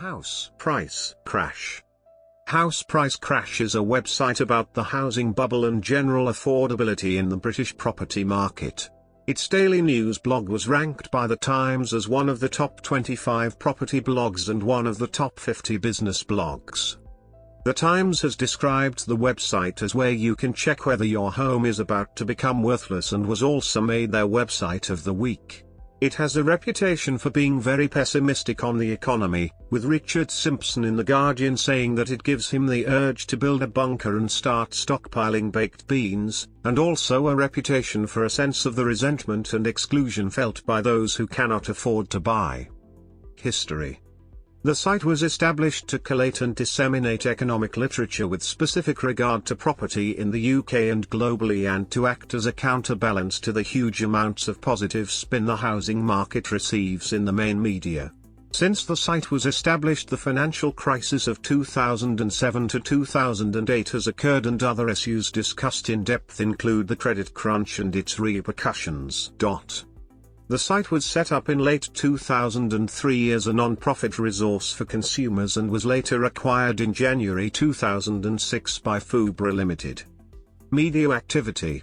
House Price Crash. House Price Crash is a website about the housing bubble and general affordability in the British property market. Its daily news blog was ranked by The Times as one of the top 25 property blogs and one of the top 50 business blogs. The Times has described the website as where you can check whether your home is about to become worthless, and was also made their website of the week. It has a reputation for being very pessimistic on the economy, with Richard Simpson in The Guardian saying that it gives him the urge to build a bunker and start stockpiling baked beans, and also a reputation for a sense of the resentment and exclusion felt by those who cannot afford to buy. History. The site was established to collate and disseminate economic literature with specific regard to property in the UK and globally, and to act as a counterbalance to the huge amounts of positive spin the housing market receives in the main media. Since the site was established, the financial crisis of 2007 to 2008 has occurred, and other issues discussed in depth include the credit crunch and its repercussions. The site was set up in late 2003 as a non-profit resource for consumers and was later acquired in January 2006 by Fubra Limited. Media activity.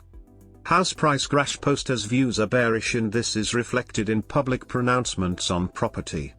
HousePriceCrash posters' views are bearish, and this is reflected in public pronouncements on property.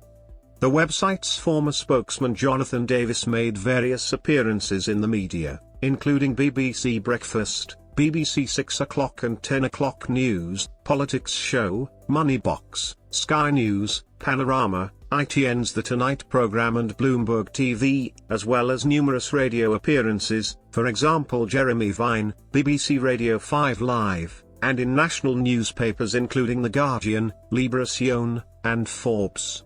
The website's former spokesman Jonathan Davis made various appearances in the media, including BBC Breakfast, BBC 6 o'clock and 10 o'clock News, Politics Show, Money Box, Sky News, Panorama, ITN's The Tonight programme and Bloomberg TV, as well as numerous radio appearances, for example Jeremy Vine, BBC Radio 5 Live, and in national newspapers including The Guardian, Liberación, and Forbes.